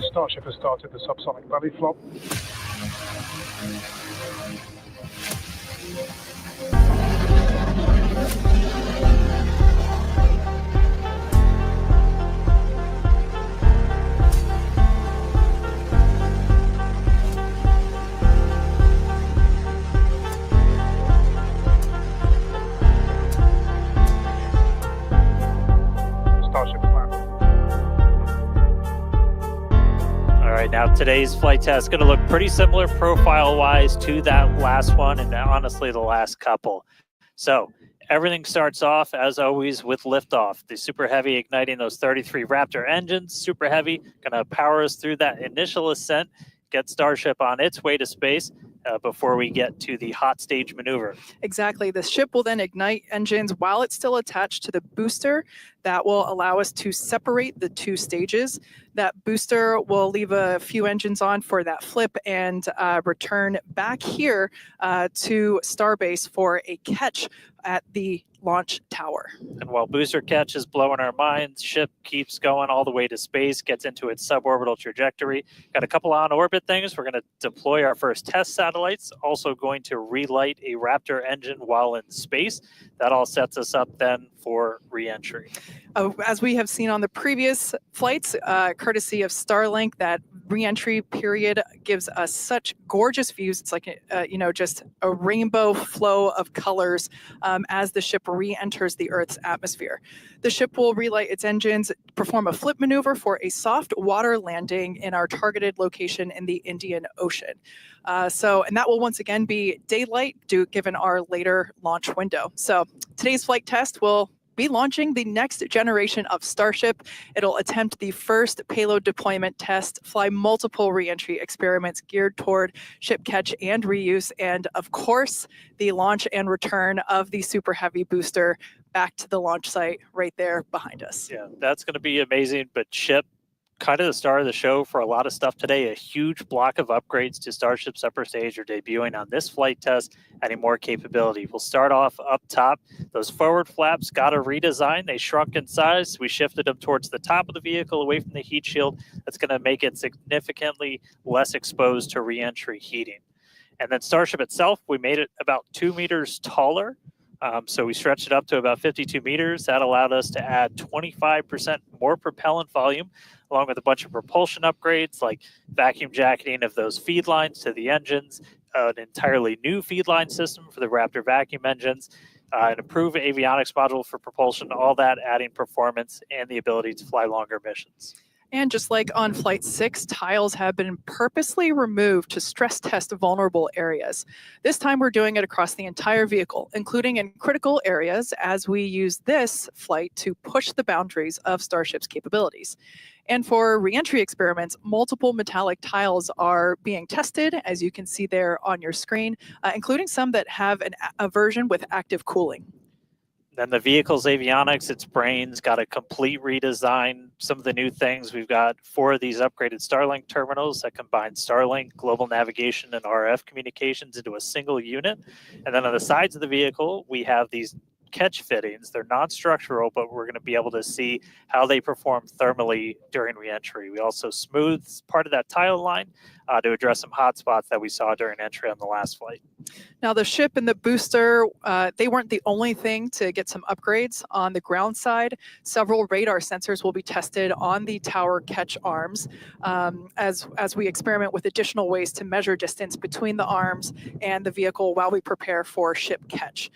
Starship has started the subsonic belly flop. Starship plan. All right, now today's flight test is going to look pretty similar profile-wise to that last one and honestly the last couple. So everything starts off, as always, with liftoff. The Super Heavy igniting those 33 Raptor engines. Super Heavy going to power us through that initial ascent, get Starship on its way to space before we get to the hot stage maneuver. Exactly. The ship will then ignite engines while it's still attached to the booster. That will allow us to separate the two stages. That booster will leave a few engines on for that flip and return back here to Starbase for a catch at the launch tower. And while booster catch is blowing our minds, ship keeps going all the way to space, gets into its suborbital trajectory. Got a couple on-orbit things. We're going to deploy our first test satellites, also going to relight a Raptor engine while in space. That all sets us up then for re-entry. As we have seen on the previous flights, courtesy of Starlink, that re-entry period gives us such gorgeous views. It's like, just a rainbow flow of colors as the ship re-enters the Earth's atmosphere. The ship will relight its engines, perform a flip maneuver for a soft water landing in our targeted location in the Indian Ocean. And that will once again be daylight given our later launch window. So today's flight test will be launching the next generation of Starship. It'll attempt the first payload deployment test, fly multiple re-entry experiments geared toward ship catch and reuse, and of course, the launch and return of the Super Heavy booster back to the launch site right there behind us. Yeah, that's going to be amazing, but ship, kind of the star of the show for a lot of stuff today. A huge block of upgrades to Starship's upper stage are debuting on this flight test, adding more capability. We'll start off up top. Those forward flaps got a redesign. They shrunk in size. We shifted them towards the top of the vehicle, away from the heat shield. That's going to make it significantly less exposed to re-entry heating. And then Starship itself, we made it about 2 meters taller. So we stretched it up to about 52 meters. That allowed us to add 25% more propellant volume, along with a bunch of propulsion upgrades like vacuum jacketing of those feed lines to the engines, an entirely new feed line system for the Raptor vacuum engines, an improved avionics module for propulsion, all that adding performance and the ability to fly longer missions. And just like on Flight 6, tiles have been purposely removed to stress test vulnerable areas. This time we're doing it across the entire vehicle, including in critical areas, as we use this flight to push the boundaries of Starship's capabilities. And for re-entry experiments, multiple metallic tiles are being tested, as you can see there on your screen, including some that have a version with active cooling. Then the vehicle's avionics, its brains, got a complete redesign. Some of the new things, we've got 4 of these upgraded Starlink terminals that combine Starlink, global navigation, and RF communications into a single unit. And then on the sides of the vehicle, we have these catch fittings. They're non-structural, but we're going to be able to see how they perform thermally during re-entry. We also smoothed part of that tile line to address some hot spots that we saw during entry on the last flight. Now the ship and the booster, they weren't the only thing to get some upgrades. On the ground side, several radar sensors will be tested on the tower catch arms as we experiment with additional ways to measure distance between the arms and the vehicle while we prepare for ship catch.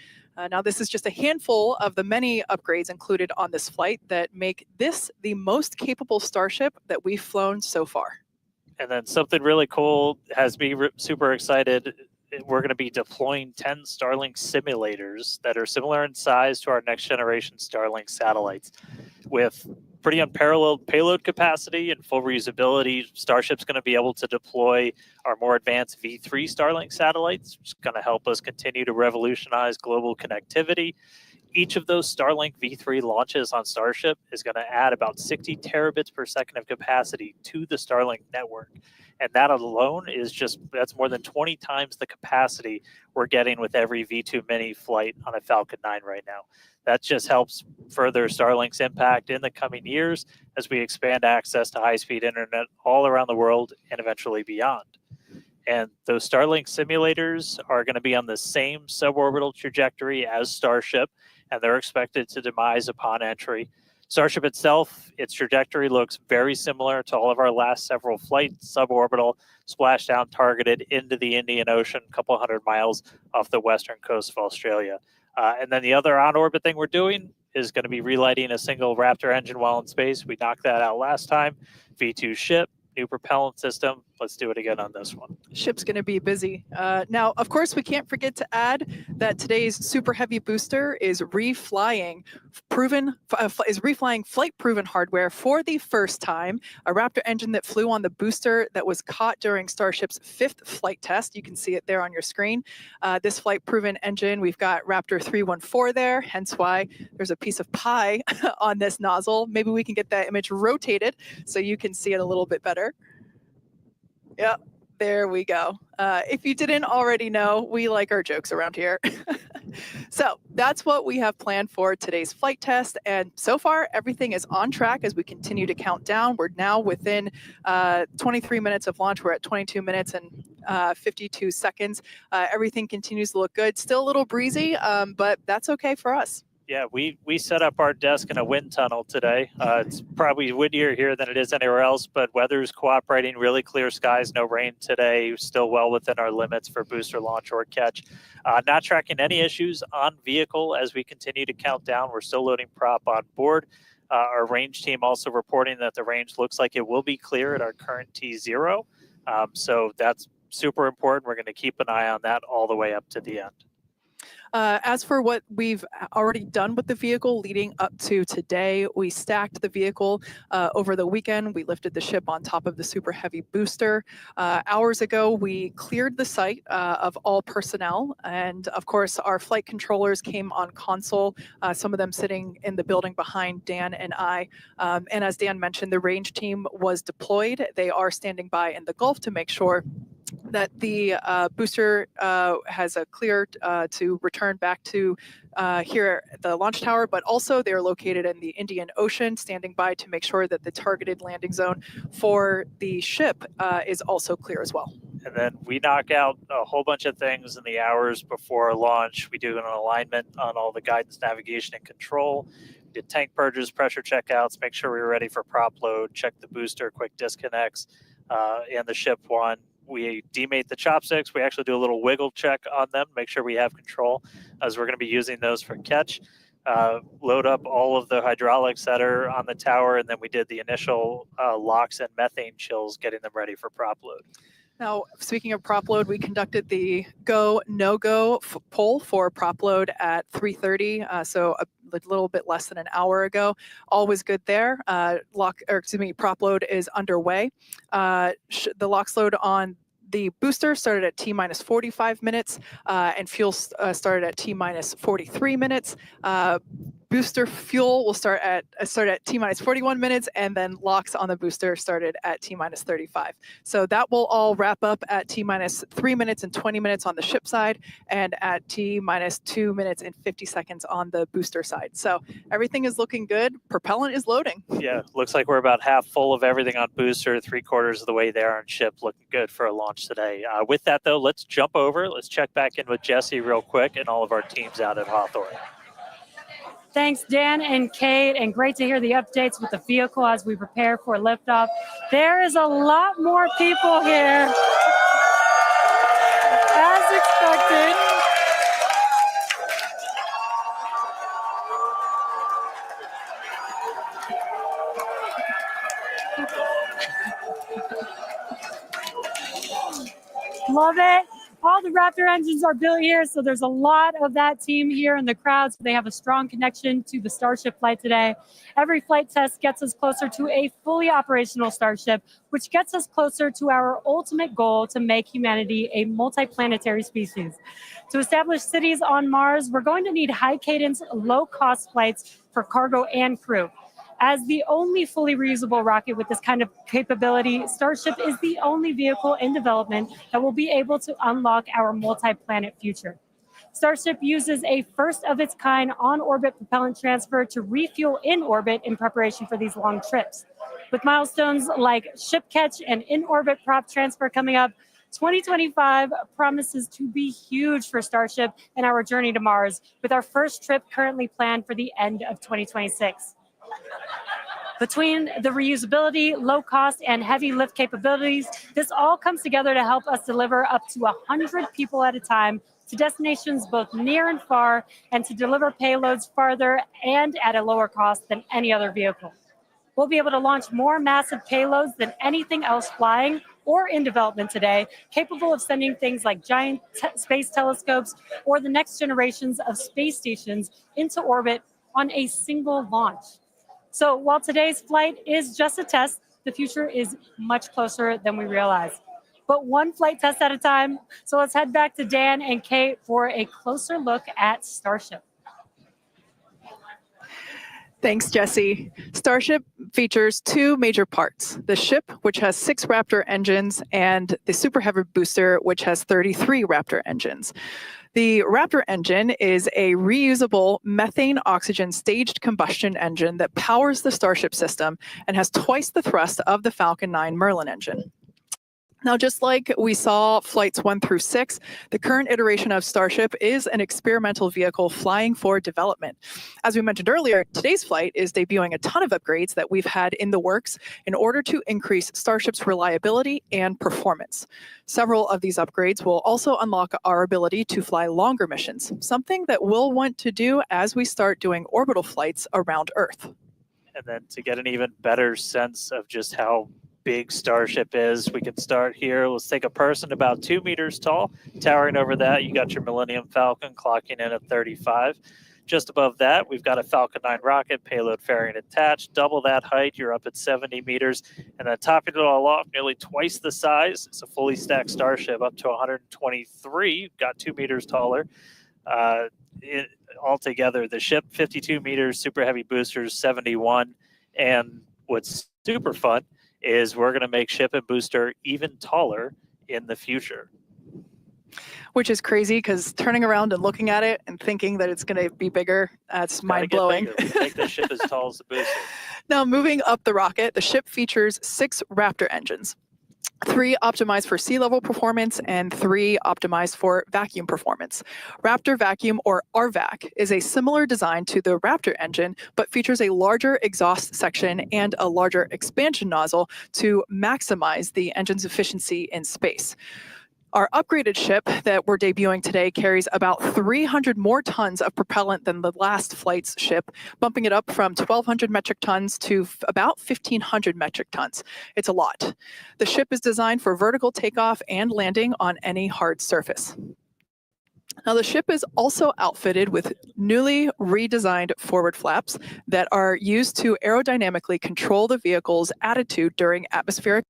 Now, this is just a handful of the many upgrades included on this flight that make this the most capable Starship that we've flown so far. And then something really cool has me super excited. We're going to be deploying 10 Starlink simulators that are similar in size to our next generation Starlink satellites. With pretty unparalleled payload capacity and full reusability, Starship's going to be able to deploy our more advanced V3 Starlink satellites, which is going to help us continue to revolutionize global connectivity. Each of those Starlink V3 launches on Starship is going to add about 60 terabits per second of capacity to the Starlink network. And that alone that's more than 20 times the capacity we're getting with every V2 mini flight on a Falcon 9 right now. That just helps further Starlink's impact in the coming years as we expand access to high-speed internet all around the world and eventually beyond. And those Starlink simulators are going to be on the same suborbital trajectory as Starship, and they're expected to demise upon entry. Starship itself, its trajectory looks very similar to all of our last several flights, suborbital, splashdown targeted into the Indian Ocean, a couple hundred miles off the western coast of Australia. And then the other on-orbit thing we're doing is going to be relighting a single Raptor engine while in space. We knocked that out last time. V2 ship, new propellant system. Let's do it again on this one. Ship's going to be busy. Now, of course, we can't forget to add that today's super heavy booster is reflying flight-proven hardware for the first time. A Raptor engine that flew on the booster that was caught during Starship's 5th flight test. You can see it there on your screen. This flight-proven engine, we've got Raptor 314 there, hence why there's a piece of pie on this nozzle. Maybe we can get that image rotated so you can see it a little bit better. Yep, there we go. If you didn't already know, we like our jokes around here. So that's what we have planned for today's flight test. And so far, everything is on track as we continue to count down. We're now within 23 minutes of launch. We're at 22 minutes and 52 seconds. Everything continues to look good. Still a little breezy, but that's okay for us. Yeah, we set up our desk in a wind tunnel today. It's probably windier here than it is anywhere else, but weather's cooperating, really clear skies, no rain today, still well within our limits for booster launch or catch. Not tracking any issues on vehicle as we continue to count down. We're still loading prop on board. Our range team also reporting that the range looks like it will be clear at our current T0. So that's super important. We're going to keep an eye on that all the way up to the end. As for what we've already done with the vehicle leading up to today, we stacked the vehicle over the weekend. We lifted the ship on top of the super heavy booster. Hours ago, we cleared the site of all personnel. And of course, our flight controllers came on console, some of them sitting in the building behind Dan and I. And as Dan mentioned, the range team was deployed. They are standing by in the Gulf to make sure that the booster has a clear to return back to here at the launch tower, but also they're located in the Indian Ocean, standing by to make sure that the targeted landing zone for the ship is also clear as well. And then we knock out a whole bunch of things in the hours before launch. We do an alignment on all the guidance, navigation, and control. We did tank purges, pressure checkouts, make sure we were ready for prop load, check the booster, quick disconnects, and the ship one. We demate the chopsticks. We actually do a little wiggle check on them, make sure we have control, as we're going to be using those for catch. Load up all of the hydraulics that are on the tower, and then we did the initial locks and methane chills, getting them ready for prop load. Now, speaking of prop load, we conducted the go, no-go poll for prop load at 3:30, so a little bit less than an hour ago. All was good there. Prop load is underway. The LOX load on the booster started at T-minus 45 minutes, and fuel started at T-minus 43 minutes. Booster fuel will start at T-minus 41 minutes, and then LOX on the booster started at T-minus 35. So that will all wrap up at T-minus 3 minutes and 20 minutes on the ship side, and at T-minus 2 minutes and 50 seconds on the booster side. So everything is looking good. Propellant is loading. Yeah, looks like we're about half full of everything on booster, 3/4 of the way there on ship, looking good for a launch today. With that, though, let's jump over. Let's check back in with Jesse real quick and all of our teams out at Hawthorne. Thanks, Dan and Kate, and great to hear the updates with the vehicle as we prepare for liftoff. There is a lot more people here, as expected. Love it. All the Raptor engines are built here, so there's a lot of that team here in the crowd. So they have a strong connection to the Starship flight today. Every flight test gets us closer to a fully operational Starship, which gets us closer to our ultimate goal to make humanity a multi-planetary species. To establish cities on Mars, we're going to need high-cadence, low-cost flights for cargo and crew. As the only fully reusable rocket with this kind of capability, Starship is the only vehicle in development that will be able to unlock our multi-planet future. Starship uses a first-of-its-kind on-orbit propellant transfer to refuel in orbit in preparation for these long trips. With milestones like ship catch and in-orbit prop transfer coming up, 2025 promises to be huge for Starship and our journey to Mars, with our first trip currently planned for the end of 2026. Between the reusability, low cost, and heavy lift capabilities, this all comes together to help us deliver up to 100 people at a time to destinations both near and far, and to deliver payloads farther and at a lower cost than any other vehicle. We'll be able to launch more massive payloads than anything else flying or in development today, capable of sending things like giant space telescopes or the next generations of space stations into orbit on a single launch. So while today's flight is just a test, the future is much closer than we realize. But one flight test at a time. So let's head back to Dan and Kate for a closer look at Starship. Thanks, Jesse. Starship features two major parts: the ship, which has 6 Raptor engines, and the Super Heavy booster, which has 33 Raptor engines. The Raptor engine is a reusable methane-oxygen staged combustion engine that powers the Starship system and has twice the thrust of the Falcon 9 Merlin engine. Now, just like we saw flights 1 through 6, the current iteration of Starship is an experimental vehicle flying for development. As we mentioned earlier, today's flight is debuting a ton of upgrades that we've had in the works in order to increase Starship's reliability and performance. Several of these upgrades will also unlock our ability to fly longer missions, something that we'll want to do as we start doing orbital flights around Earth. And then to get an even better sense of just how big Starship is, we can start here. Let's take a person about 2 meters tall. Towering over that, you got your Millennium Falcon clocking in at 35. Just above that, we've got a Falcon 9 rocket, payload fairing attached. Double that height, you're up at 70 meters. And then topping it all off, nearly twice the size, it's a fully stacked Starship up to 123, got 2 meters taller. Altogether, the ship, 52 meters, Super Heavy boosters, 71. And what's super fun is we're going to make ship and booster even taller in the future. Which is crazy, because turning around and looking at it and thinking that it's going to be bigger, that's mind-blowing. Make the ship as tall as the booster. Now, moving up the rocket, the ship features 6 Raptor engines. 3 optimized for sea level performance and 3 optimized for vacuum performance. Raptor Vacuum, or RVAC, is a similar design to the Raptor engine, but features a larger exhaust section and a larger expansion nozzle to maximize the engine's efficiency in space. Our upgraded ship that we're debuting today carries about 300 more tons of propellant than the last flight's ship, bumping it up from 1,200 metric tons to about 1,500 metric tons. It's a lot. The ship is designed for vertical takeoff and landing on any hard surface. Now, the ship is also outfitted with newly redesigned forward flaps that are used to aerodynamically control the vehicle's attitude during atmospheric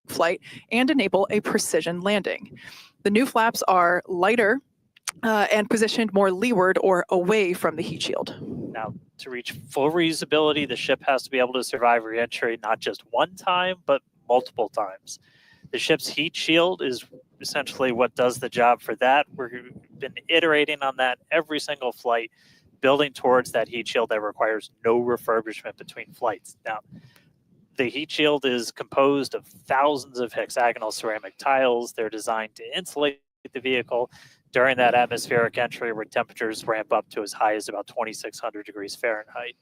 flight and enable a precision landing. The new flaps are lighter and positioned more leeward or away from the heat shield. Now, to reach full reusability, the ship has to be able to survive re-entry not just one time, but multiple times. The ship's heat shield is essentially what does the job for that. We've been iterating on that every single flight, building towards that heat shield that requires no refurbishment between flights. Now, the heat shield is composed of thousands of hexagonal ceramic tiles. They're designed to insulate the vehicle during that atmospheric entry where temperatures ramp up to as high as about 2,600 degrees Fahrenheit.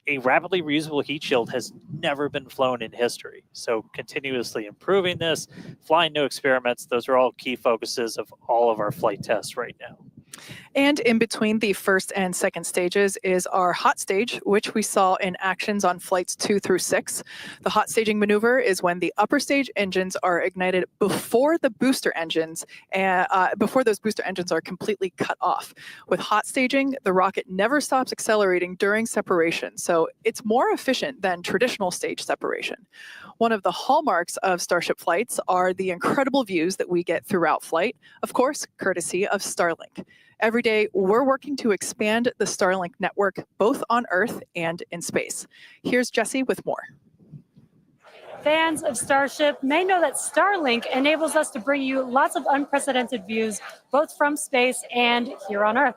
A rapidly reusable heat shield has never been flown in history. So continuously improving this, flying new experiments, those are all key focuses of all of our flight tests right now. And in between the first and second stages is our hot stage, which we saw in actions on flights 2 through 6. The hot staging maneuver is when the upper stage engines are ignited before the booster engines, before those booster engines are completely cut off. With hot staging, the rocket never stops accelerating during separation, so it's more efficient than traditional stage separation. One of the hallmarks of Starship flights are the incredible views that we get throughout flight, of course, courtesy of Starlink. Every day, we're working to expand the Starlink network, both on Earth and in space. Here's Jesse with more. Fans of Starship may know that Starlink enables us to bring you lots of unprecedented views, both from space and here on Earth.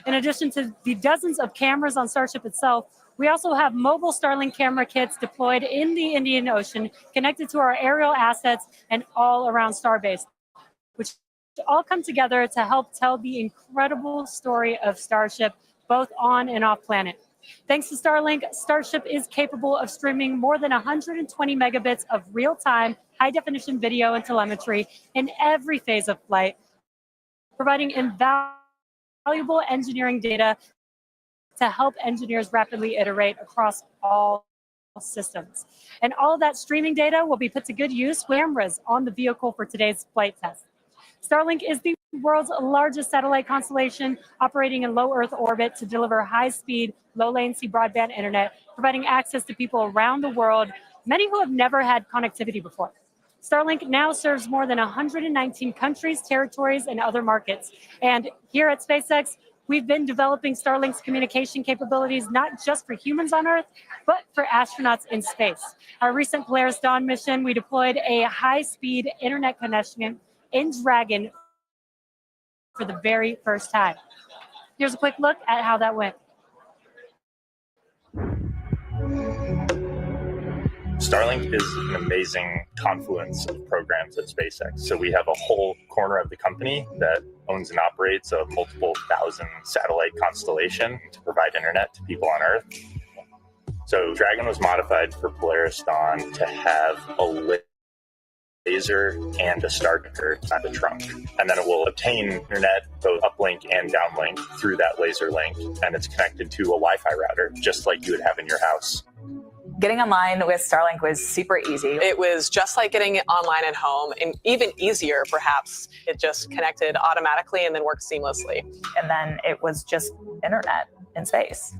In addition to the dozens of cameras on Starship itself, we also have mobile Starlink camera kits deployed in the Indian Ocean, connected to our aerial assets and all around Starbase, which all come together to help tell the incredible story of Starship, both on and off planet. Thanks to Starlink, Starship is capable of streaming more than 120 megabits of real-time, high-definition video and telemetry in every phase of flight, providing invaluable engineering data to help engineers rapidly iterate across all systems. And all of that streaming data will be put to good use with cameras on the vehicle for today's flight test. Starlink is the world's largest satellite constellation, operating in low Earth orbit to deliver high-speed, low-latency broadband internet, providing access to people around the world, many who have never had connectivity before. Starlink now serves more than 119 countries, territories, and other markets. And here at SpaceX, we've been developing Starlink's communication capabilities not just for humans on Earth, but for astronauts in space. Our recent Polaris Dawn mission, we deployed a high-speed internet connection in Dragon for the very first time. Here's a quick look at how that went. Starlink is an amazing confluence of programs at SpaceX. So we have a whole corner of the company that owns and operates a multiple thousand satellite constellation to provide internet to people on Earth. So Dragon was modified for Polaris Dawn to have a laser and a starter at the trunk. And then it will obtain internet, both uplink and downlink, through that laser link. And it's connected to a Wi-Fi router, just like you would have in your house. Getting online with Starlink was super easy. It was just like getting online at home, and even easier, perhaps. It just connected automatically and then worked seamlessly. And then it was just internet in space.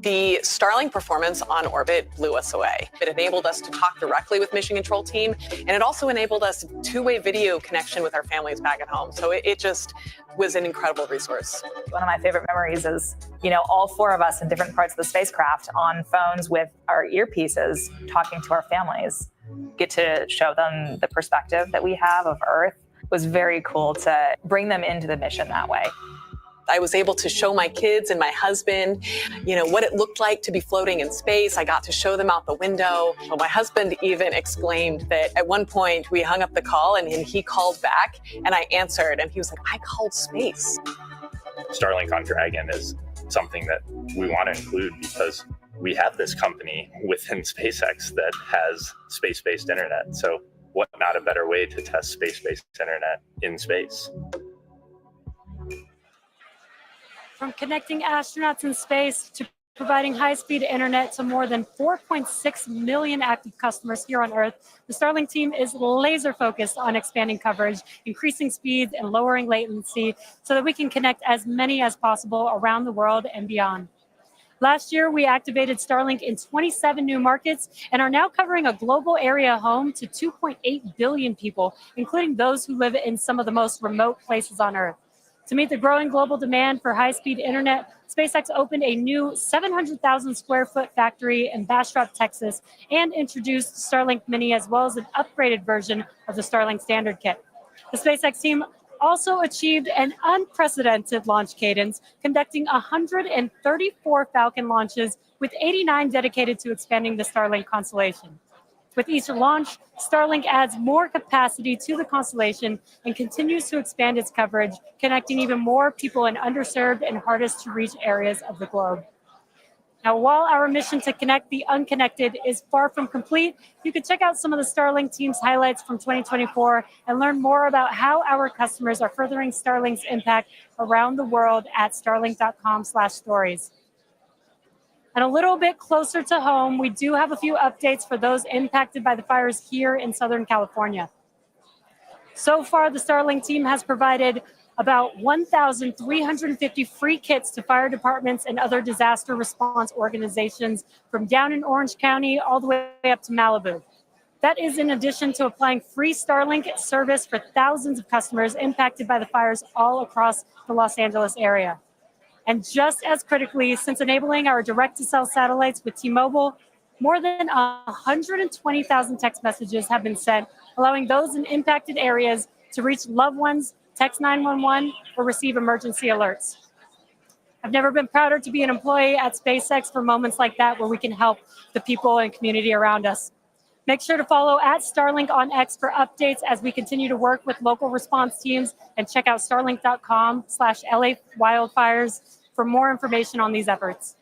The Starlink performance on orbit blew us away. It enabled us to talk directly with mission control team, and it also enabled us two-way video connection with our families back at home. So it just was an incredible resource. One of my favorite memories is, all four of us in different parts of the spacecraft on phones with our earpieces talking to our families. Get to show them the perspective that we have of Earth. It was very cool to bring them into the mission that way. I was able to show my kids and my husband, what it looked like to be floating in space. I got to show them out the window. Well, my husband even exclaimed that at one point we hung up the call and he called back and I answered and he was like, I called space. Starlink on Dragon is something that we want to include because we have this company within SpaceX that has space-based internet. So what not a better way to test space-based internet in space? From connecting astronauts in space to providing high-speed internet to more than 4.6 million active customers here on Earth, the Starlink team is laser-focused on expanding coverage, increasing speeds, and lowering latency so that we can connect as many as possible around the world and beyond. Last year, we activated Starlink in 27 new markets and are now covering a global area home to 2.8 billion people, including those who live in some of the most remote places on Earth. To meet the growing global demand for high-speed internet, SpaceX opened a new 700,000 square foot factory in Bastrop, Texas, and introduced Starlink Mini as well as an upgraded version of the Starlink Standard Kit. The SpaceX team also achieved an unprecedented launch cadence, conducting 134 Falcon launches, with 89 dedicated to expanding the Starlink constellation. With each launch, Starlink adds more capacity to the constellation and continues to expand its coverage, connecting even more people in underserved and hardest to reach areas of the globe. Now, while our mission to connect the unconnected is far from complete, you can check out some of the Starlink team's highlights from 2024 and learn more about how our customers are furthering Starlink's impact around the world at starlink.com/stories. And a little bit closer to home, we do have a few updates for those impacted by the fires here in Southern California. So far, the Starlink team has provided about 1,350 free kits to fire departments and other disaster response organizations from down in Orange County all the way up to Malibu. That is in addition to applying free Starlink service for thousands of customers impacted by the fires all across the Los Angeles area. And just as critically, since enabling our direct-to-cell satellites with T-Mobile, more than 120,000 text messages have been sent, allowing those in impacted areas to reach loved ones, text 911, or receive emergency alerts. I've never been prouder to be an employee at SpaceX for moments like that where we can help the people and community around us. Make sure to follow at Starlink on X for updates as we continue to work with local response teams, and check out starlink.com/LA wildfires for more information on these efforts.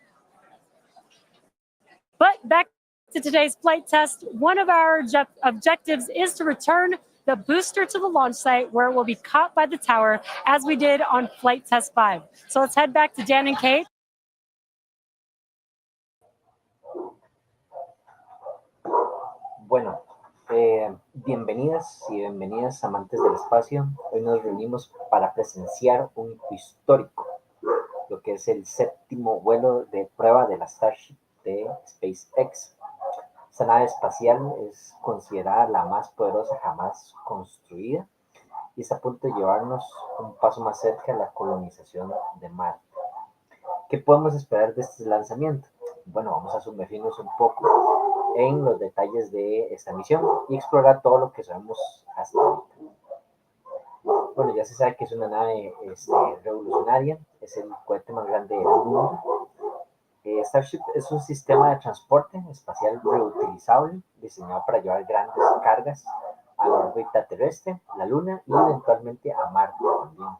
But back to today's flight test, one of our objectives is to return the booster to the launch site where it will be caught by the tower as we did on flight test 5. So let's head back to Dan and Kate. Bueno, bienvenidas y bienvenidas amantes del espacio. Hoy nos reunimos para presenciar un hito histórico, lo que es el 7º vuelo de prueba de la Starship de SpaceX. Esta nave espacial es considerada la más poderosa jamás construida y está a punto de llevarnos un paso más cerca de la colonización de Marte. ¿Qué podemos esperar de este lanzamiento? Bueno, vamos a sumergirnos un poco en los detalles de esta misión y explorar todo lo que sabemos hasta ahorita. Bueno, ya se sabe que es una nave revolucionaria, es el cohete más grande del mundo. Starship es un sistema de transporte espacial reutilizable diseñado para llevar grandes cargas a la órbita terrestre, la Luna y eventualmente a Marte también.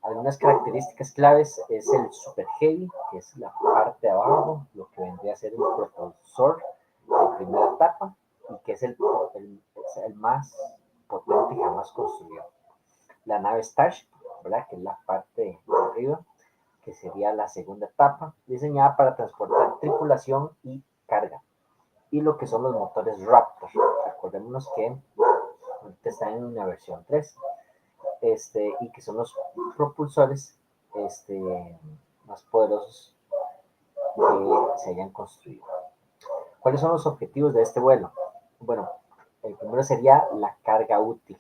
Algunas características claves es el Super Heavy, que es la parte de abajo, lo que vendría a ser un propulsor de primera etapa y que es el más potente jamás construido. La nave Starship, ¿verdad? Que es la parte de arriba, que sería la segunda etapa, diseñada para transportar tripulación y carga. Y lo que son los motores Raptor. Recordémonos que ahorita están en una versión 3. Y que son los propulsores más poderosos que se hayan construido. ¿Cuáles son los objetivos de este vuelo? Bueno, el primero sería la carga útil.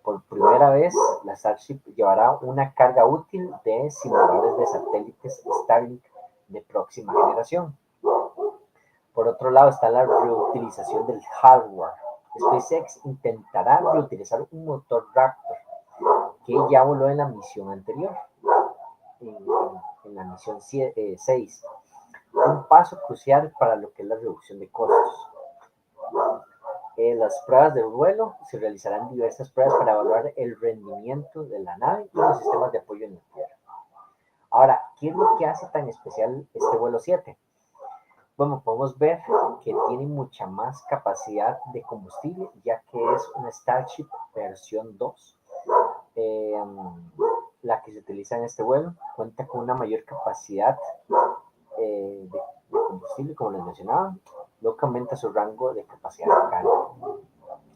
Por primera vez, la Starship llevará una carga útil de simuladores de satélites Starlink de próxima generación. Por otro lado está la reutilización del hardware. SpaceX intentará reutilizar un motor Raptor que ya voló en la misión anterior, en la misión 6. Un paso crucial para lo que es la reducción de costos. Las pruebas de vuelo se realizarán diversas pruebas para evaluar el rendimiento de la nave y los sistemas de apoyo en la Tierra. Ahora, ¿qué es lo que hace tan especial este vuelo 7? Bueno, podemos ver que tiene mucha más capacidad de combustible, ya que es una Starship versión 2. La que se utiliza en este vuelo cuenta con una mayor capacidad de combustible, como les mencionaba, lo que aumenta su rango de capacidad de carga.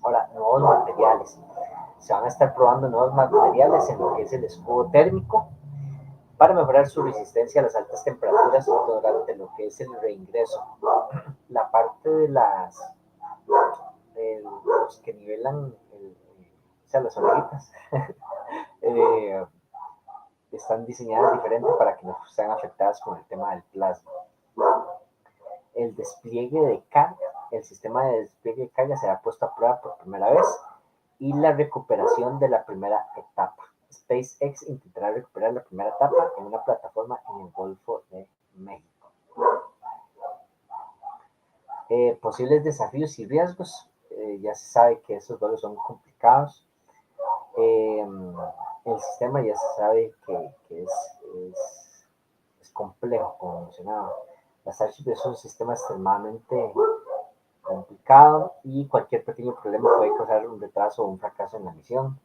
Ahora, nuevos materiales. Se van a estar probando nuevos materiales en lo que es el escudo térmico para mejorar su resistencia a las altas temperaturas durante lo que es el reingreso. La parte de los que nivelan las orejitas están diseñadas diferente para que no sean afectadas con el tema del plasma. El despliegue de carga, el sistema de despliegue de carga será puesto a prueba por primera vez, y la recuperación de la primera etapa. SpaceX intentará recuperar la primera etapa en una plataforma en el Golfo de México. Posibles desafíos y riesgos. Ya se sabe que esos vuelos son complicados. El sistema ya se sabe que es complejo, como mencionaba. La Starship es un sistema extremadamente complicado y cualquier pequeño problema puede causar un retraso o un fracaso en la misión.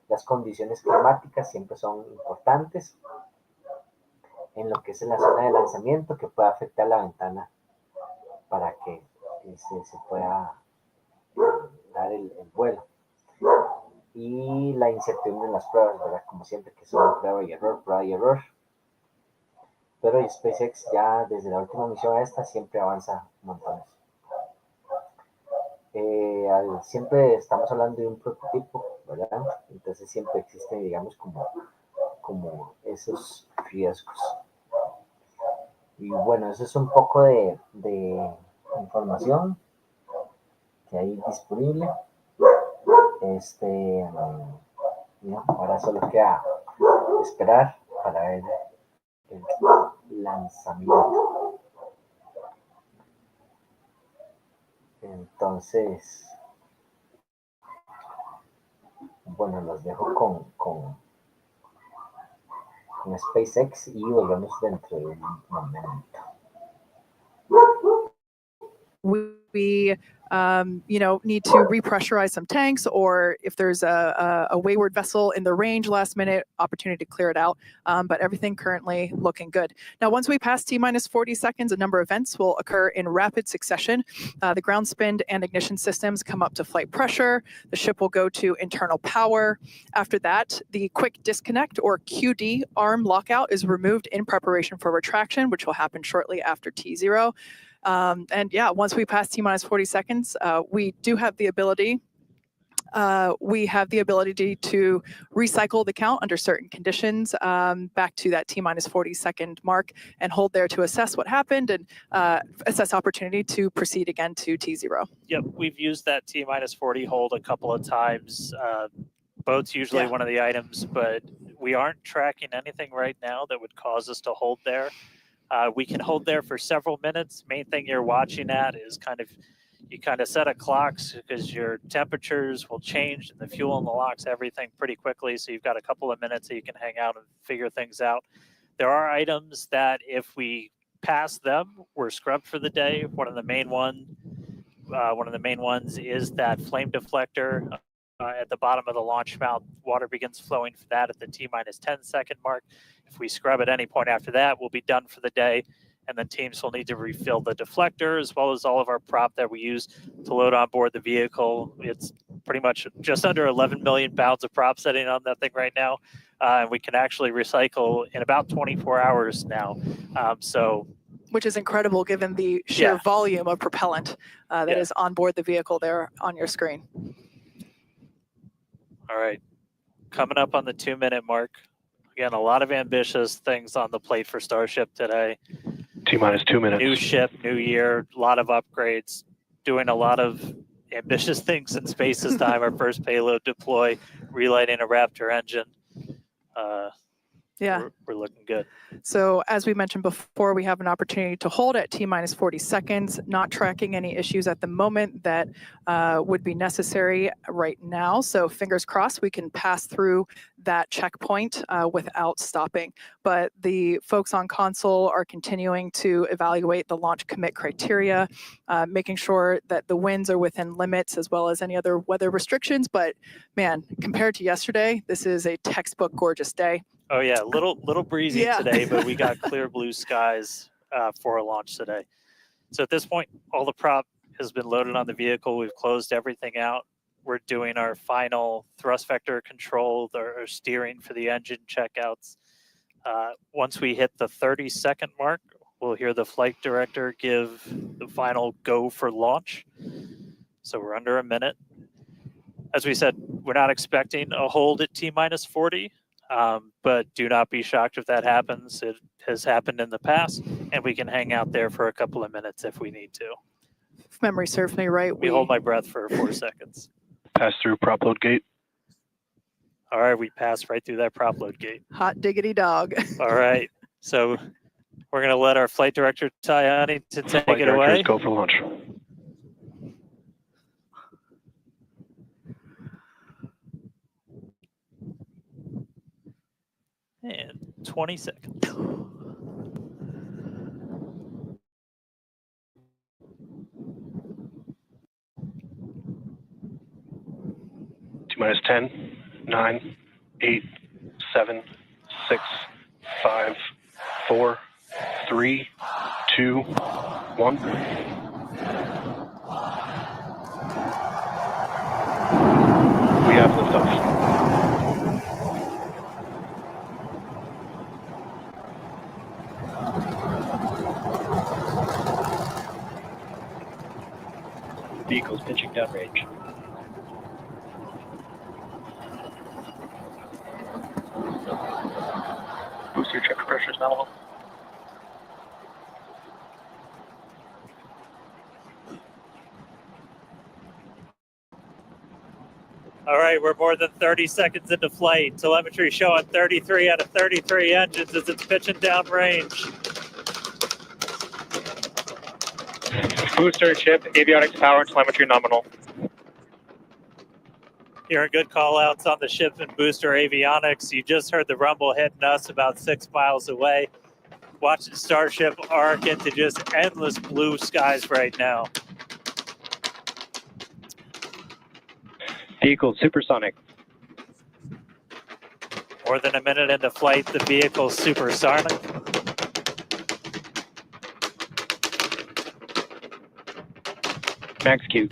Las condiciones climáticas siempre son importantes en lo que es en la zona de lanzamiento, que puede afectar la ventana para que se pueda dar el vuelo. Y la incertidumbre en las pruebas, ¿verdad? Como siempre, que son prueba y error, prueba y error. Pero SpaceX ya desde la última misión a esta siempre avanza montones. Siempre estamos hablando de un prototipo, ¿verdad? Entonces siempre existen, digamos, como esos riesgos. Y bueno, eso es un poco de información que hay disponible. Ahora solo queda esperar para ver el lanzamiento. Entonces, bueno, los dejo con SpaceX y volvemos dentro de un momento. We need to repressurize some tanks, or if there's a wayward vessel in the range last minute, opportunity to clear it out. But everything currently looking good. Now, once we pass T-minus 40 seconds, a number of events will occur in rapid succession. The ground spin and ignition systems come up to flight pressure. The ship will go to internal power. After that, the quick disconnect or QD arm lockout is removed in preparation for retraction, which will happen shortly after T0. And yeah, once we pass T-minus 40 seconds, we do have the ability to recycle the count under certain conditions back to that T-minus 40 second mark and hold there to assess what happened and assess opportunity to proceed again to T0. Yep, we've used that T-minus 40 hold a couple of times. Boat's usually one of the items, but we aren't tracking anything right now that would cause us to hold there. We can hold there for several minutes. Main thing you're watching at is you set a clock because your temperatures will change and the fuel in the locks, everything pretty quickly. So you've got a couple of minutes that you can hang out and figure things out. There are items that if we pass them, we're scrubbed for the day. One of the main ones is that flame deflector. At the bottom of the launch mount, water begins flowing for that at the T-minus 10 second mark. If we scrub at any point after that, we'll be done for the day. And then teams will need to refill the deflector as well as all of our prop that we use to load on board the vehicle. It's pretty much just under 11 million pounds of prop sitting on that thing right now. And we can actually recycle in about 24 hours now. Which is incredible given the sheer volume of propellant that is on board the vehicle there on your screen. All right, coming up on the 2-minute mark. Again, a lot of ambitious things on the plate for Starship today. T-minus 2 minutes. New ship, new year, a lot of upgrades, doing a lot of ambitious things in space this time. Our first payload deploy, relighting a Raptor engine. We're looking good. So as we mentioned before, we have an opportunity to hold at T-minus 40 seconds, not tracking any issues at the moment that would be necessary right now. So fingers crossed we can pass through that checkpoint without stopping. But the folks on console are continuing to evaluate the launch commit criteria, making sure that the winds are within limits as well as any other weather restrictions. But man, compared to yesterday, this is a textbook gorgeous day. Oh yeah, little breezy today, but we got clear blue skies for a launch today. So at this point, all the prop has been loaded on the vehicle. We've closed everything out. We're doing our final thrust vector control, our steering for the engine checkouts. Once we hit the 30-second mark, we'll hear the flight director give the final go for launch. So we're under a minute. As we said, we're not expecting a hold at T-minus 40. But do not be shocked if that happens. It has happened in the past, and we can hang out there for a couple of minutes if we need to. If memory serves me right, we hold my breath for 4 seconds. Pass through prop load gate. All right, we passed right through that prop load gate. Hot diggity dog. All right, so we're going to let our flight director, Tayani, to take flight it away. Go for launch. And 20 seconds. minus 10, 9, 8, 7, 6, 5, 4, 3, 2, 1. We have liftoff. Vehicles pitching downrange. Booster check pressure is nominal. All right, we're more than 30 seconds into flight. Telemetry showing 33 out of 33 engines as it's pitching downrange. Booster, chip, avionics, power, and telemetry nominal. Hearing good call outs on the ship and booster avionics. You just heard the rumble hitting us about 6 miles away. Watching Starship arc into just endless blue skies right now. Vehicle supersonic. More than a minute into flight, the vehicle supersonic. Max Q.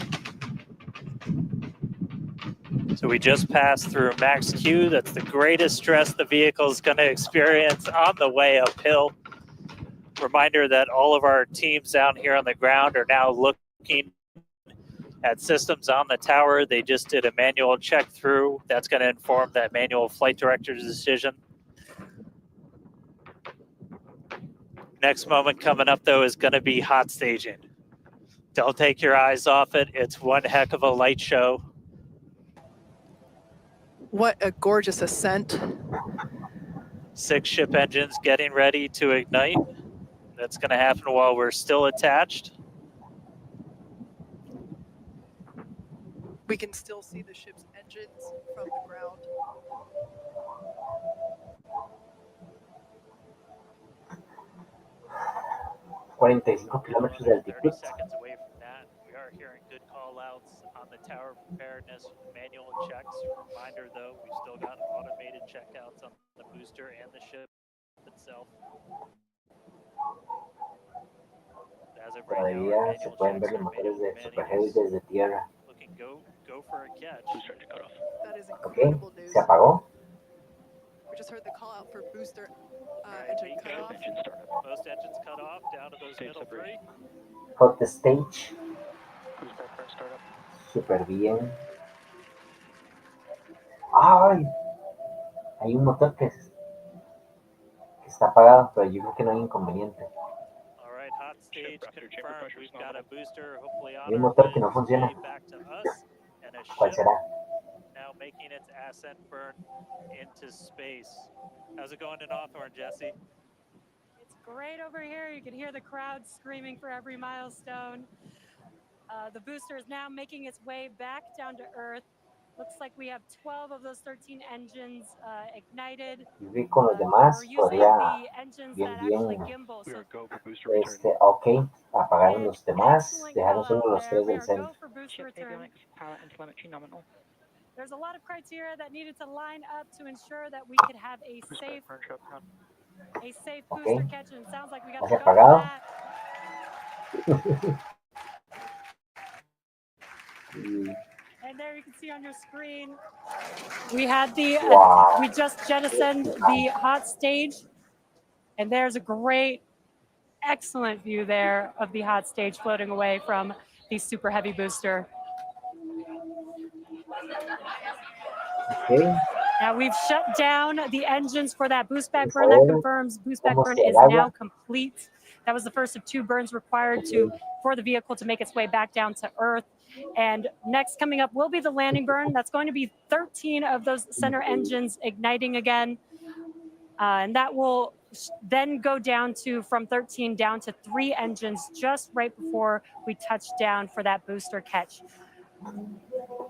So we just passed through max Q. That's the greatest stress the vehicle is going to experience on the way uphill. Reminder that all of our teams down here on the ground are now looking at systems on the tower. They just did a manual check through. That's going to inform that manual flight director's decision. Next moment coming up, though, is going to be hot staging. Don't take your eyes off it. It's one heck of a light show. What a gorgeous ascent. 6 ship engines getting ready to ignite. That's going to happen while we're still attached. We can still see the ship's engines from the ground. Kilómetros de 30 altitud. seconds away from that. We are hearing good call outs on the tower preparedness manual checks. Reminder though, we've still got automated checkouts on the booster and the ship itself. As of right now, Todavía se pueden ver los motores de Super Heavy desde tierra. looking go for a catch. That is Ok, incredible news. se apagó. We just heard the call out for booster Alright, engine cut off. Engine startup. Most engines cut off down to those Stage middle separation. 3. Hot stage. Boost back current startup. Súper bien. ¡Ay! Hay un motor que está apagado, pero yo creo que no hay inconveniente. Alright, hot stage confirmed. We've got a booster hopefully on Hay un our motor que way no funciona. back to us, and a ¿Cuál ship será? now making its ascent burn into space. How's it going in Hawthorne, Jesse? It's great over here. You can hear the crowd screaming for every milestone. The booster is now making its way back down to Earth. Looks like we have 12 of those 13 engines ignited. Y vi con los demás, We're using podría the engines bien, that actually bien, gimbal. We So are go for booster return. ok, apagaron los demás, excellent dejaron call solo out los there. tres We del are centro. go for booster Ship return. avionics, power and telemetry nominal. There's a lot of criteria that needed to line up to ensure that we could have a Boost safe back current shutdown. Ok, booster catch, and it sounds like we got ¿ya the se go for apagado? that. Y, And there you can see on your screen, we had the wow. we just jettisoned the hot stage, and there's a great, excellent view there of the hot stage floating away from the super heavy booster. Ok, Now we've shut down the engines for that boost back burn. That confirms boost back burn is now complete. That was the first of 2 burns required for the vehicle to make its way back down to Earth. And next coming up will be the landing burn. That's going to be 13 of those center engines igniting again. And that will then go down to, from 13 down to 3 engines just right before we touch down for that booster catch.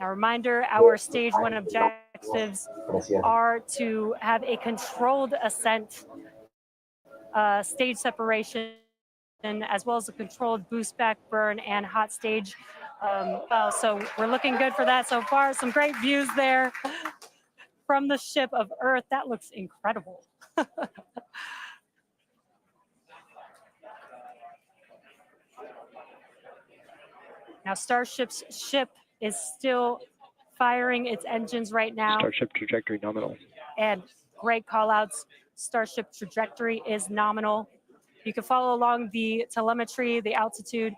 Now, reminder, our stage 1 objectives are to have a controlled ascent, stage separation, as well as a controlled boost back burn and hot stage Well, so we're looking good for that so far. Some great views there from the ship of Earth. That looks incredible. Now, Starship's ship is still firing its engines right now. Starship trajectory nominal. And great call outs. Starship trajectory is nominal. You can follow along the telemetry, the altitude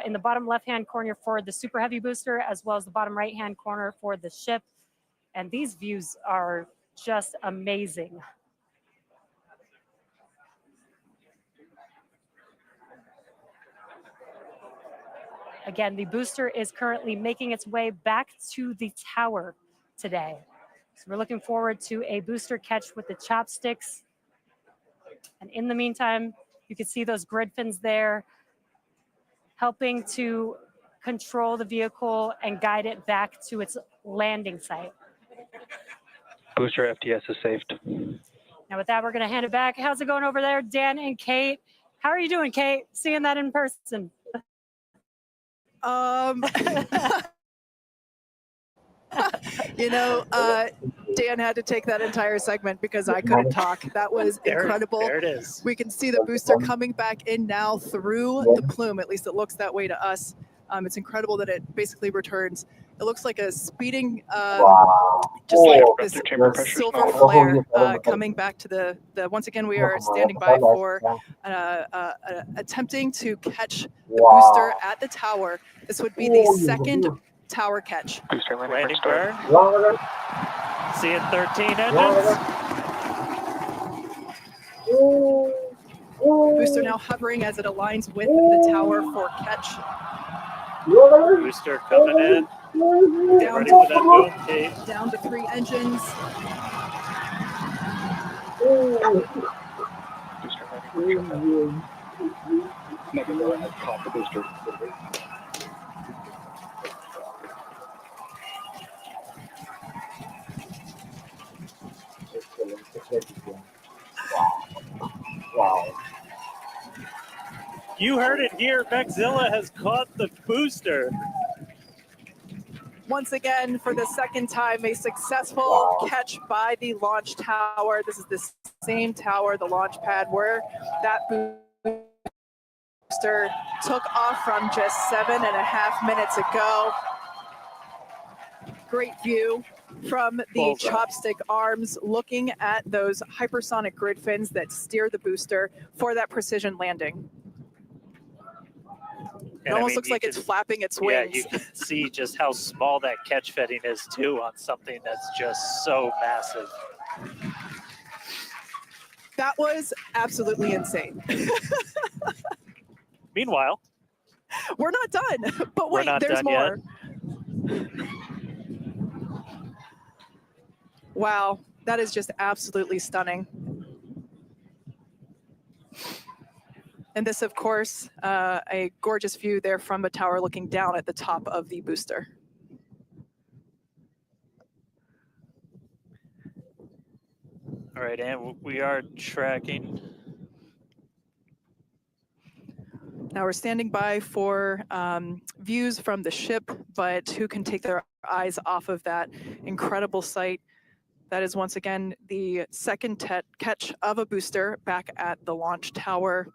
in the bottom left-hand corner for the Super Heavy booster, as well as the bottom right-hand corner for the ship. And these views are just amazing. Again, the booster is currently making its way back to the tower today. So we're looking forward to a booster catch with the chopsticks. And in the meantime, you can see those grid fins there, helping to control the vehicle and guide it back to its landing site. Booster FTS is saved. Now with that, we're gonna hand it back. How's it going over there, Dan and Kate? How are you doing, Kate? Seeing that in person. You know, Dan had to take that entire segment because I couldn't talk. That was incredible. There it is. We can see the booster coming back in now through the plume. At least it looks that way to us. It's incredible that it basically returns. It looks like a speeding, just like this silver flare coming back to the. Once again, we are standing by for attempting to catch the booster at the tower. This would be the second tower catch. Booster Landing burn. burn. Seeing 13 engines. Booster now hovering as it aligns with the tower for catch. Booster coming in. Get ready for that boom, Kate. Down to 3 engines. Booster landing. Never go ahead, caught the booster. Wow. You heard it here. Mechzilla has caught the booster. Once again, for the second time, a successful catch by the launch tower. This is the same tower, the launch pad, where that booster took off from just 7.5 minutes ago. Great view from the chopstick arms, looking at those hypersonic grid fins that steer the booster for that precision landing. It almost looks like it's flapping its wings. Yeah, you can see just how small that catch fitting is too on something that's just so massive. That was absolutely insane. Meanwhile, we're not done, but wait, there's more. Wow, that is just absolutely stunning. And this, of course, a gorgeous view there from a tower looking down at the top of the booster. All right, and we are tracking. Now we're standing by for views from the ship, but who can take their eyes off of that incredible sight? That is once again the second catch of a booster back at the launch tower.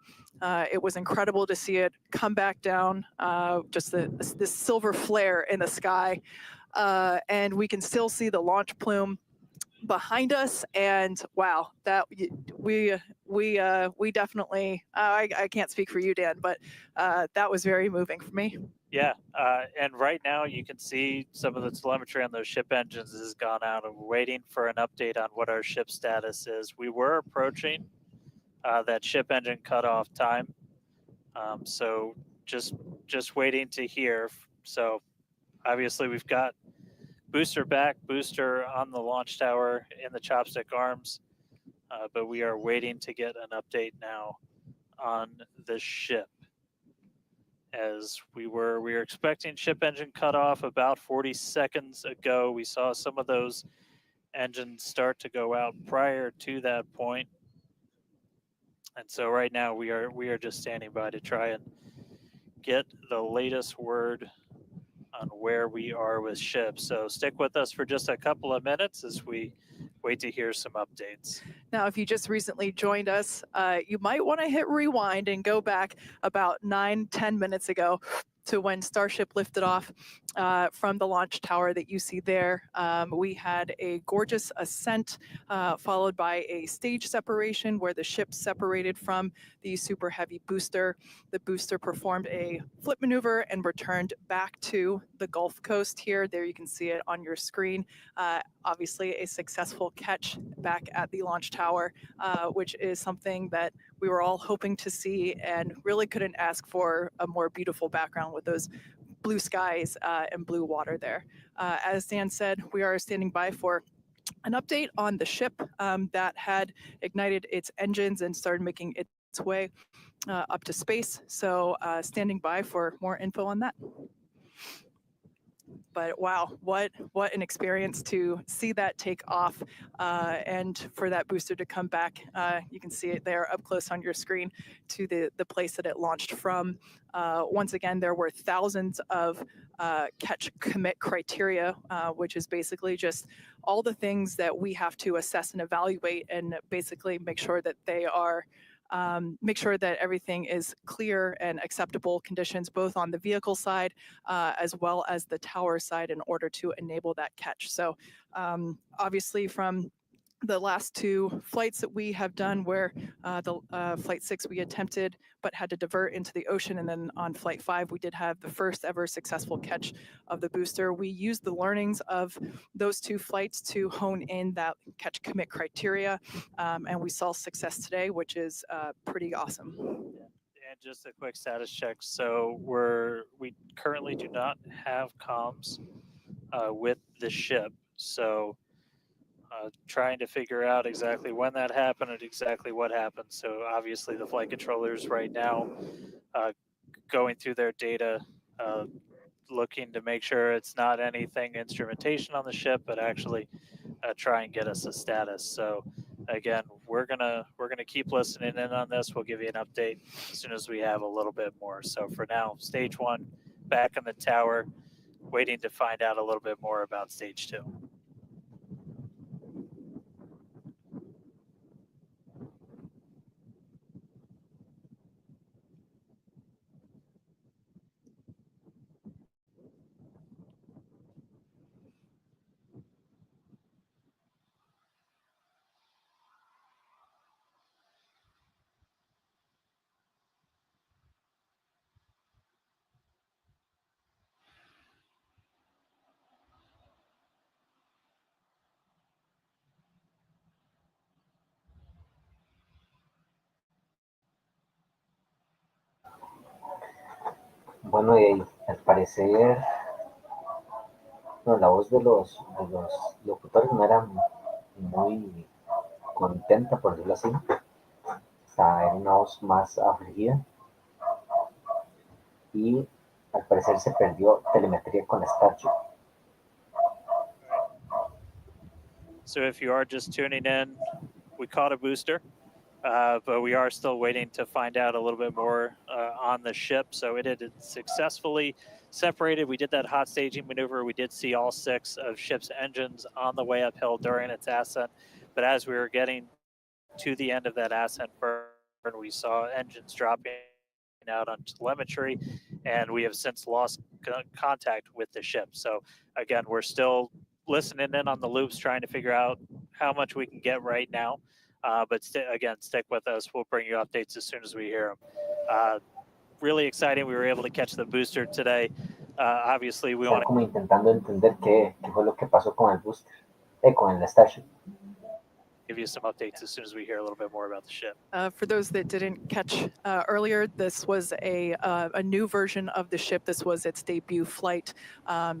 It was incredible to see it come back down, just this silver flare in the sky. And we can still see the launch plume behind us. And wow, that we definitely, I can't speak for you, Dan, but that was very moving for me. Yeah, and right now you can see some of the telemetry on those ship engines has gone out, and we're waiting for an update on what our ship status is. We were approaching that ship engine cutoff time, so just waiting to hear. So obviously we've got booster back, booster on the launch tower in the chopstick arms, but we are waiting to get an update now on the ship. As we were expecting ship engine cutoff about 40 seconds ago. We saw some of those engines start to go out prior to that point. And so right now we are just standing by to try and get the latest word on where we are with ships. So stick with us for just a couple of minutes as we wait to hear some updates. Now, if you just recently joined us, you might want to hit rewind and go back about 9-10 minutes ago to when Starship lifted off from the launch tower that you see there. We had a gorgeous ascent followed by a stage separation where the ship separated from the super heavy booster. The booster performed a flip maneuver and returned back to the Gulf Coast here. There you can see it on your screen. Obviously a successful catch back at the launch tower, which is something that we were all hoping to see and really couldn't ask for a more beautiful background with those blue skies and blue water there. As Dan said, we are standing by for an update on the ship that had ignited its engines and started making its way up to space. So standing by for more info on that. But wow, what an experience to see that take off and for that booster to come back. You can see it there up close on your screen to the place that it launched from. Once again, there were thousands of catch commit criteria, which is basically just all the things that we have to assess and evaluate and basically make sure that they are make sure that everything is clear and acceptable conditions, both on the vehicle side as well as the tower side in order to enable that catch. So obviously from the last two flights that we have done where the flight 6 we attempted but had to divert into the ocean, and then on flight 5 we did have the first ever successful catch of the booster. We used the learnings of those two flights to hone in that catch commit criteria, and we saw success today, which is pretty awesome. And just a quick status check. So we currently do not have comms with the ship. So trying to figure out exactly when that happened and exactly what happened. So obviously the flight controllers right now going through their data, looking to make sure it's not anything instrumentation on the ship, but actually try and get us a status. So again, we're gonna keep listening in on this. We'll give you an update as soon as we have a little bit more. So for now, stage 1 back in the tower, waiting to find out a little bit more about stage 2. Bueno, y al parecer, no, la voz de los locutores no era muy contenta, por decirlo así. O sea, era una voz más afligida. Y al parecer se perdió telemetría con Starship. So if you are just tuning in, we caught a booster, but we are still waiting to find out a little bit more on the ship. So it had successfully separated. We did that hot staging maneuver. We did see all 6 of ship's engines on the way uphill during its ascent. But as we were getting to the end of that ascent burn, we saw engines dropping out on telemetry, and we have since lost contact with the ship. So again, we're still listening in on the loops, trying to figure out how much we can get right now. But again, stick with us. We'll bring you updates as soon as we hear them. Really exciting. We were able to catch the booster today. Obviously, we want to... como intentando entender qué fue lo que pasó con el booster, con el Starship. Give you some updates as soon as we hear a little bit more about the ship. For those that didn't catch earlier, this was a new version of the ship. This was its debut flight.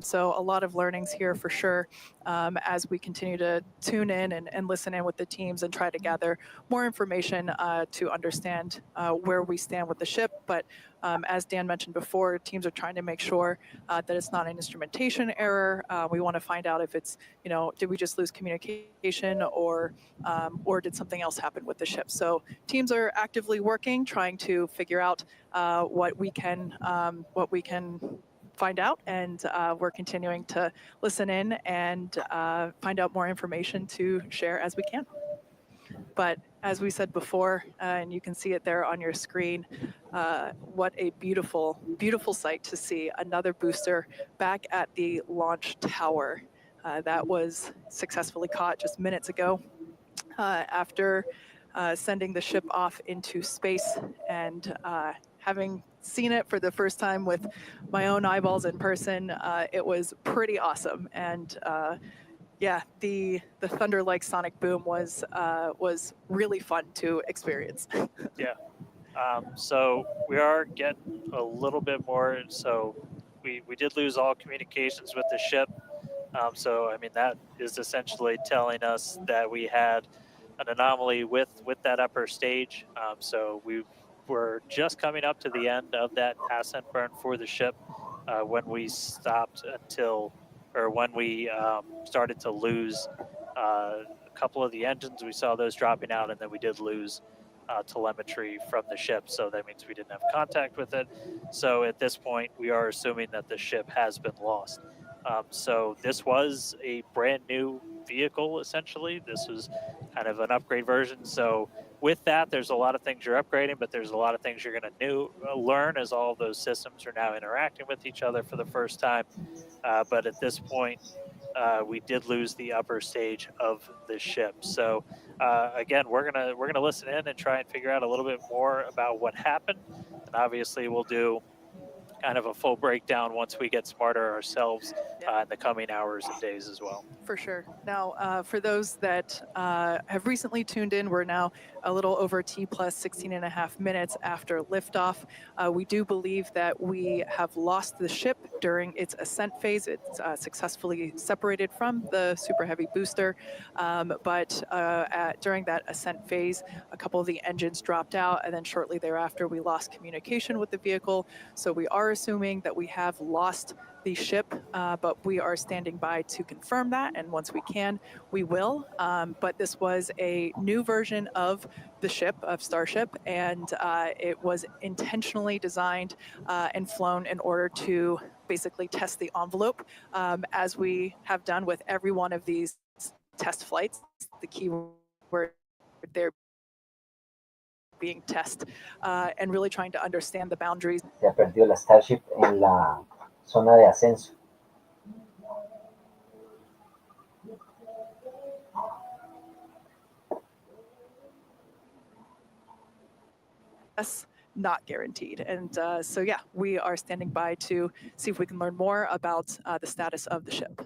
So a lot of learnings here for sure as we continue to tune in and listen in with the teams and try to gather more information to understand where we stand with the ship. But as Dan mentioned before, teams are trying to make sure that it's not an instrumentation error. We want to find out if it's, did we just lose communication or did something else happen with the ship? So teams are actively working, trying to figure out what we can find out, and we're continuing to listen in and find out more information to share as we can. But as we said before, and you can see it there on your screen, what a beautiful, beautiful sight to see another booster back at the launch tower. That was successfully caught just minutes ago after sending the ship off into space, and having seen it for the first time with my own eyeballs in person, it was pretty awesome. And yeah, the thunder-like sonic boom was really fun to experience. Yeah. So we are getting a little bit more. So we did lose all communications with the ship. So I mean that is essentially telling us that we had an anomaly with that upper stage. So we were just coming up to the end of that ascent burn for the ship when we stopped when we started to lose a couple of the engines. We saw those dropping out, and then we did lose telemetry from the ship. So that means we didn't have contact with it. So at this point, we are assuming that the ship has been lost. So this was a brand new vehicle, essentially. This was kind of an upgrade version. So with that, there's a lot of things you're upgrading, but there's a lot of things you're going to learn as all of those systems are now interacting with each other for the first time. But at this point, we did lose the upper stage of the ship. So again, we're gonna listen in and try and figure out a little bit more about what happened. And obviously, we'll do kind of a full breakdown once we get smarter ourselves in the coming hours and days as well. For sure. Now, for those that have recently tuned in, we're now a little over T plus 16 and a half minutes after liftoff. We do believe that we have lost the ship during its ascent phase. It's successfully separated from the Super Heavy booster, but during that ascent phase, a couple of the engines dropped out, and then shortly thereafter, we lost communication with the vehicle. So we are assuming that we have lost the ship, but we are standing by to confirm that, and once we can, we will. But this was a new version of the ship, of Starship, and it was intentionally designed and flown in order to basically test the envelope, as we have done with every one of these test flights. The key word there being test, and really trying to understand the boundaries. Se perdió la Starship en la zona de ascenso. Not guaranteed. And so, yeah, we are standing by to see if we can learn more about the status of the ship.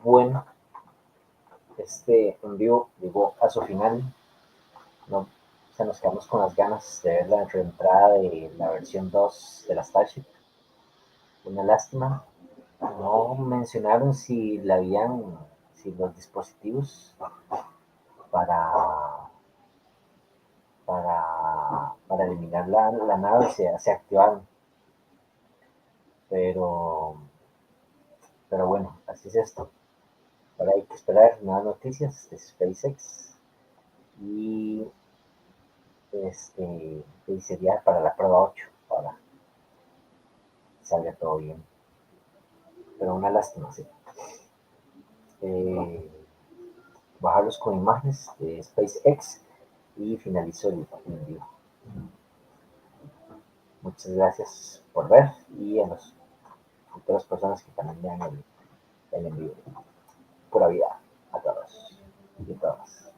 Bueno, este envío llegó a su final. No, nos quedamos con las ganas de ver la reentrada de la versión 2 de la Starship. Una lástima. No mencionaron si los dispositivos para eliminar la nave se activaron. Pero bueno, así es esto. Ahora hay que esperar nuevas noticias de SpaceX y sería para la prueba 8, para que salga todo bien. Pero una lástima, sí. Bajarlos con imágenes de SpaceX y finalizo el envío. Muchas gracias por ver y a las futuras personas que también vean el envío. Pura vida a todos y todas.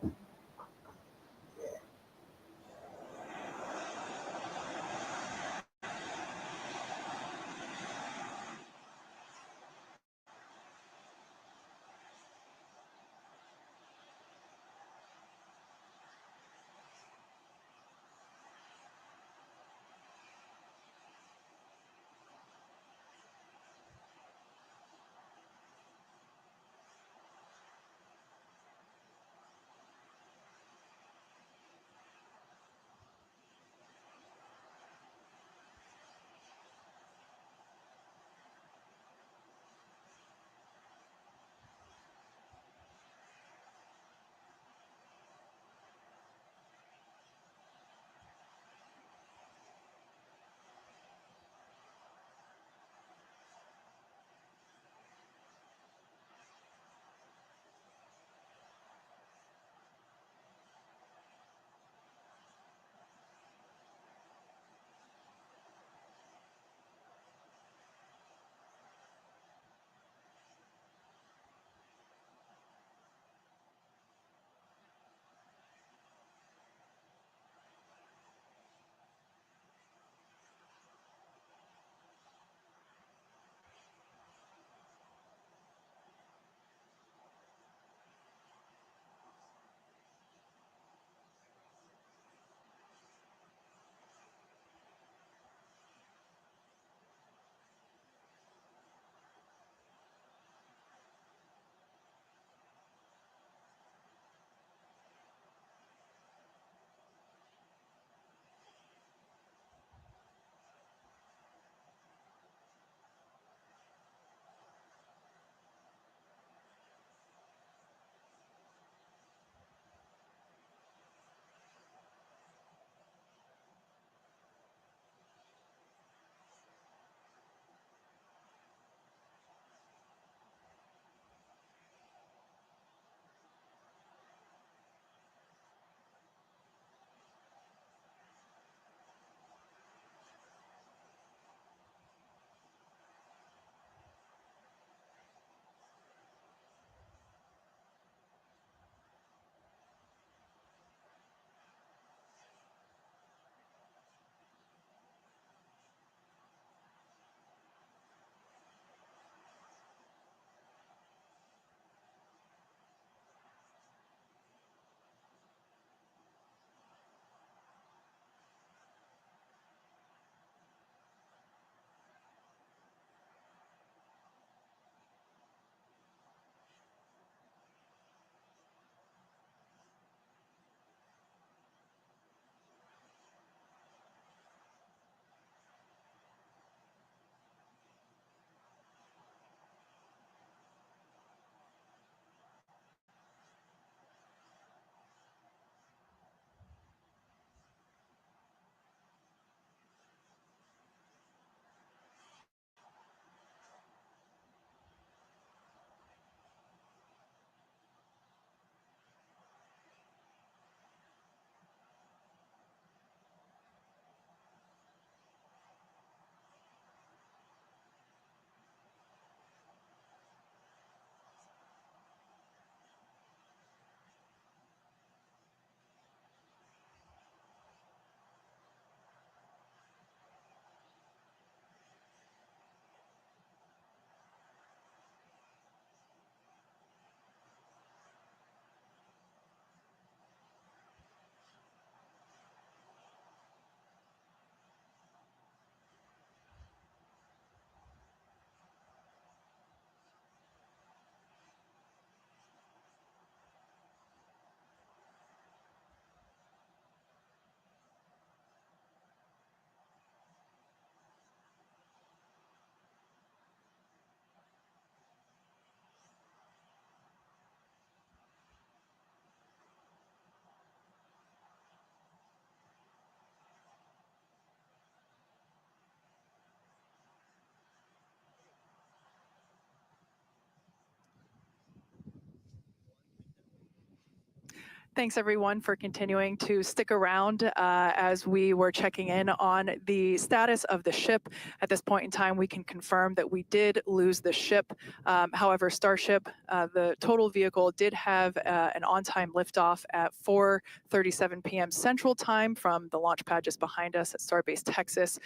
Thanks everyone for continuing to stick around as we were checking in on the status of the ship. At this point in time, we can confirm that we did lose the ship. However, Starship, the total vehicle, did have an on-time liftoff at 4:37 p.m. Central Time from the launch pad just behind us at Starbase Texas.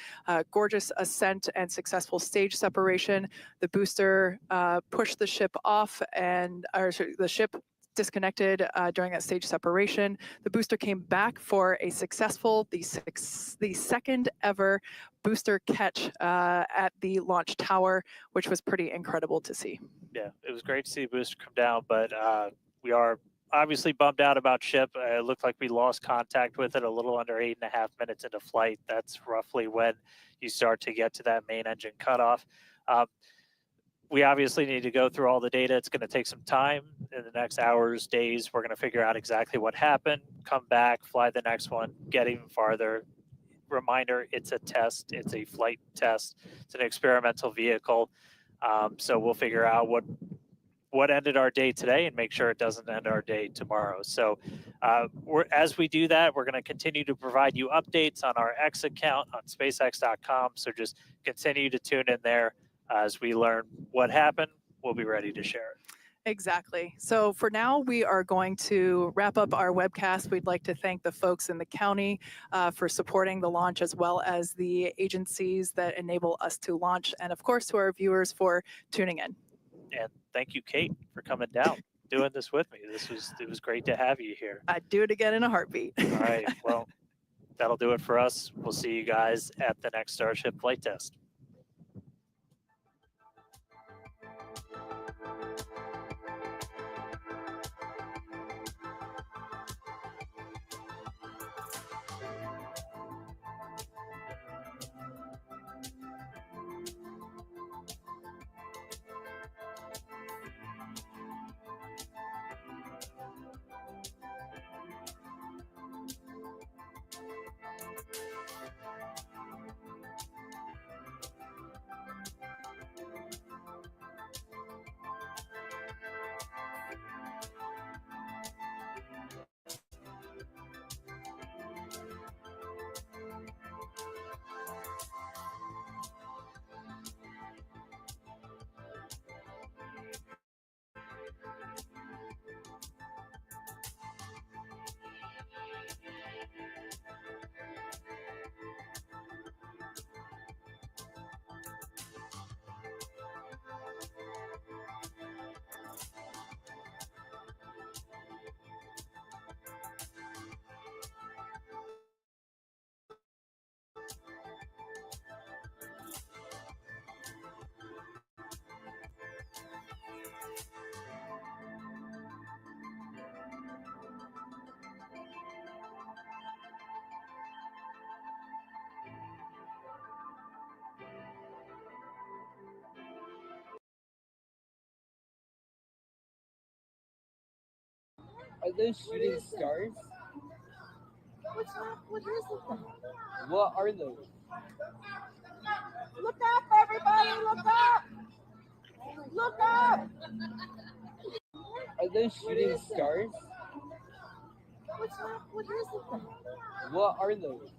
Gorgeous ascent and successful stage separation. The booster pushed the ship off, and the ship disconnected during that stage separation. The booster came back for a successful, the second ever booster catch at the launch tower, which was pretty incredible to see. Yeah, it was great to see the booster come down, but we are obviously bummed out about ship. It looked like we lost contact with it a little under 8.5 minutes into flight. That's roughly when you start to get to that main engine cutoff. We obviously need to go through all the data. It's going to take some time in the next hours, days. We're going to figure out exactly what happened, come back, fly the next one, get even farther. Reminder, it's a test. It's a flight test. It's an experimental vehicle. So we'll figure out what ended our day today and make sure it doesn't end our day tomorrow. So as we do that, we're going to continue to provide you updates on our X account on spacex.com. So just continue to tune in there. As we learn what happened, we'll be ready to share it. Exactly. So for now, we are going to wrap up our webcast. We'd like to thank the folks in the county for supporting the launch, as well as the agencies that enable us to launch, and of course to our viewers for tuning in. And thank you, Kate, for coming down, doing this with me. It was great to have you here. I'd do it again in a heartbeat. All right. Well, that'll do it for us. We'll see you guys at the next Starship flight test. Are those shooting stars? What is it? What are those? Look up, everybody! Look up! Look up! Are those shooting stars? What is it? What are those?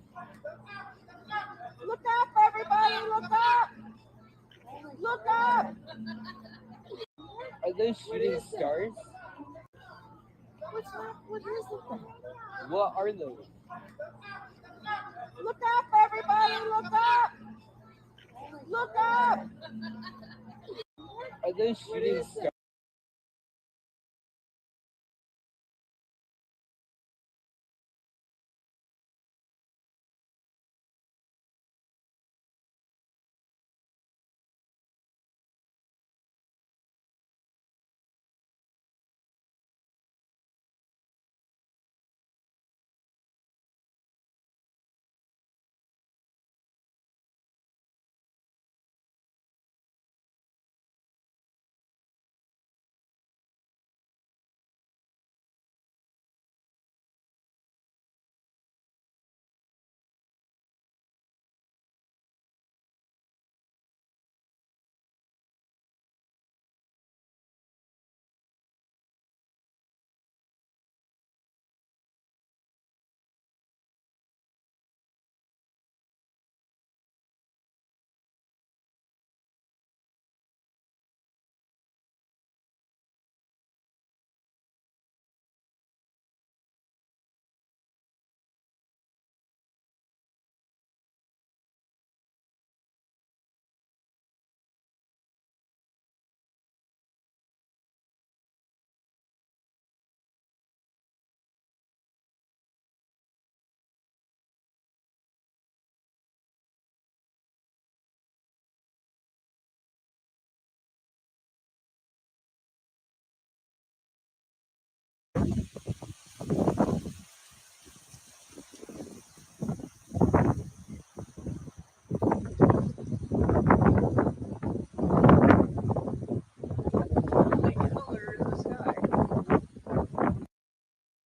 Look up, everybody! Look up! Look up! Are those shooting stars? What is it? What are those? Look up, everybody! Look up! Look up! Are those shooting stars? Look